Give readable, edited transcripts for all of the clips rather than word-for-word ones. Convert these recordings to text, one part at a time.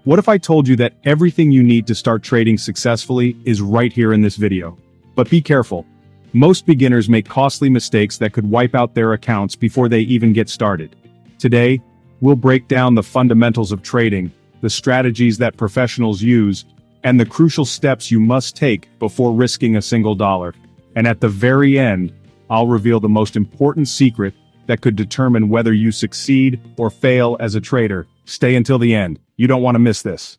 What if I told you that everything you need to start trading successfully is right here in this video? But be careful. Most beginners make costly mistakes that could wipe out their accounts before they even get started. Today, we'll break down the fundamentals of trading, the strategies that professionals use, and the crucial steps you must take before risking a single dollar. And at the very end, I'll reveal the most important secret that could determine whether you succeed or fail as a trader. Stay until the end. You don't want to miss this.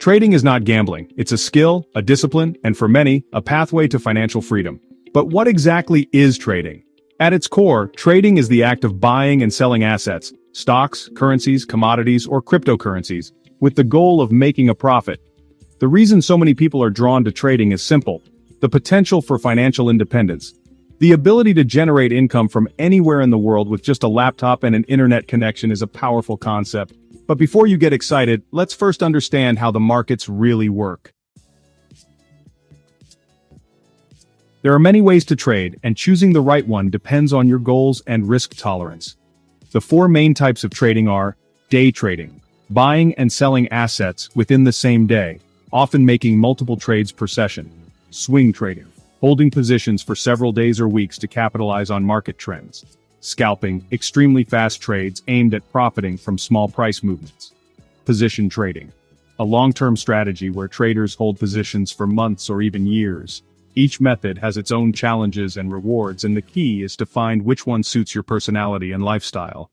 Trading is not gambling. It's a skill, a discipline, and for many, a pathway to financial freedom. But what exactly is trading? At its core, trading is the act of buying and selling assets, stocks, currencies, commodities, or cryptocurrencies, with the goal of making a profit. The reason so many people are drawn to trading is simple: the potential for financial independence. The ability to generate income from anywhere in the world with just a laptop and an internet connection is a powerful concept. But before you get excited, let's first understand how the markets really work. There are many ways to trade, and choosing the right one depends on your goals and risk tolerance. The four main types of trading are: day trading, buying and selling assets within the same day, often making multiple trades per session; swing trading, holding positions for several days or weeks to capitalize on market trends; scalping, extremely fast trades aimed at profiting from small price movements; position trading, a long-term strategy where traders hold positions for months or even years. Each method has its own challenges and rewards, and the key is to find which one suits your personality and lifestyle.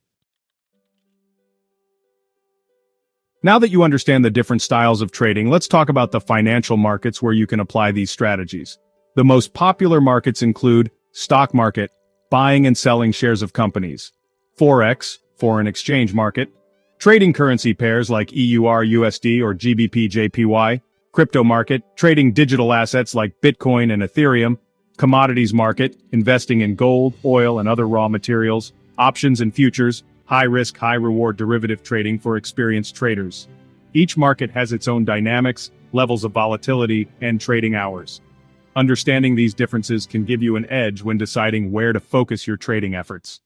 Now that you understand the different styles of trading, let's talk about the financial markets where you can apply these strategies. The most popular markets include stock market, buying and selling shares of companies; forex, foreign exchange market; trading currency pairs like EUR/USD or GBP/JPY; crypto market, trading digital assets like Bitcoin and Ethereum; commodities market, investing in gold, oil, and other raw materials; options and futures, high-risk, high-reward derivative trading for experienced traders. Each market has its own dynamics, levels of volatility, and trading hours. Understanding these differences can give you an edge when deciding where to focus your trading efforts.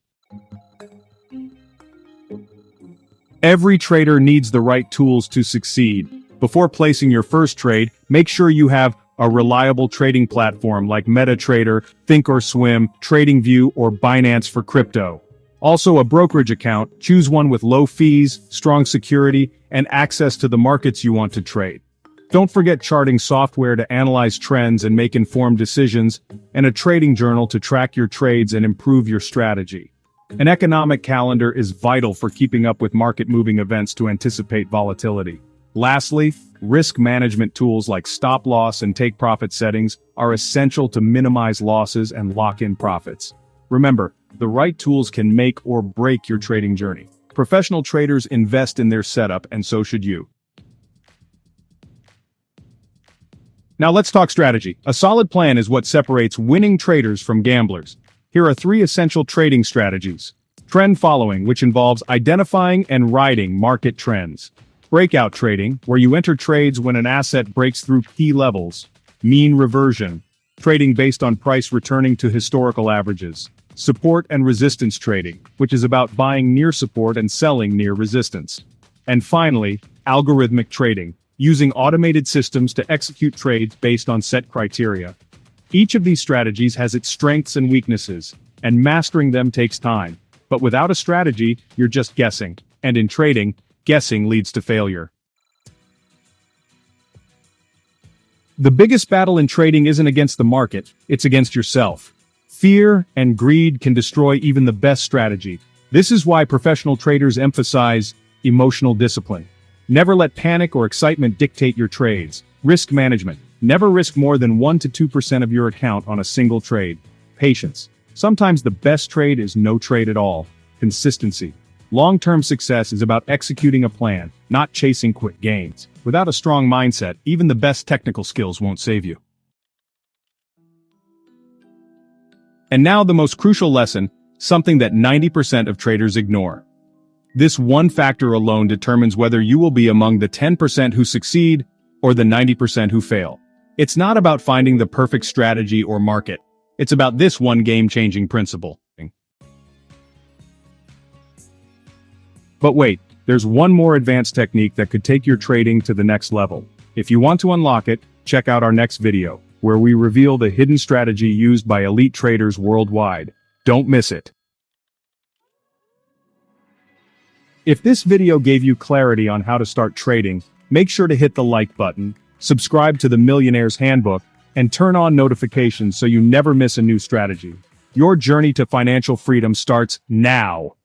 Every trader needs the right tools to succeed. Before placing your first trade, make sure you have a reliable trading platform like MetaTrader, Thinkorswim, TradingView, or Binance for crypto. Also, a brokerage account. Choose one with low fees, strong security, and access to the markets you want to trade. Don't forget charting software to analyze trends and make informed decisions, and a trading journal to track your trades and improve your strategy. An economic calendar is vital for keeping up with market-moving events to anticipate volatility. Lastly, risk management tools like stop-loss and take-profit settings are essential to minimize losses and lock in profits. Remember, the right tools can make or break your trading journey. Professional traders invest in their setup, and so should you. Now let's talk strategy. A solid plan is what separates winning traders from gamblers. Here are 3 essential trading strategies. Trend following, which involves identifying and riding market trends. Breakout trading, where you enter trades when an asset breaks through key levels. Mean reversion, trading based on price returning to historical averages. Support and resistance trading, which is about buying near support and selling near resistance. And finally, algorithmic trading, using automated systems to execute trades based on set criteria. Each of these strategies has its strengths and weaknesses, and mastering them takes time. But without a strategy, you're just guessing. And in trading, guessing leads to failure. The biggest battle in trading isn't against the market, it's against yourself. Fear and greed can destroy even the best strategy. This is why professional traders emphasize emotional discipline. Never let panic or excitement dictate your trades. Risk management. Never risk more than 1 to 2% of your account on a single trade. Patience. Sometimes the best trade is no trade at all. Consistency. Long-term success is about executing a plan, not chasing quick gains. Without a strong mindset, even the best technical skills won't save you. And now the most crucial lesson, something that 90% of traders ignore. This one factor alone determines whether you will be among the 10% who succeed or the 90% who fail. It's not about finding the perfect strategy or market. It's about this one game-changing principle. But wait, there's one more advanced technique that could take your trading to the next level. If you want to unlock it, check out our next video, where we reveal the hidden strategy used by elite traders worldwide. Don't miss it. If this video gave you clarity on how to start trading, make sure to hit the like button, subscribe to the Millionaire's Handbook, and turn on notifications so you never miss a new strategy. Your journey to financial freedom starts now.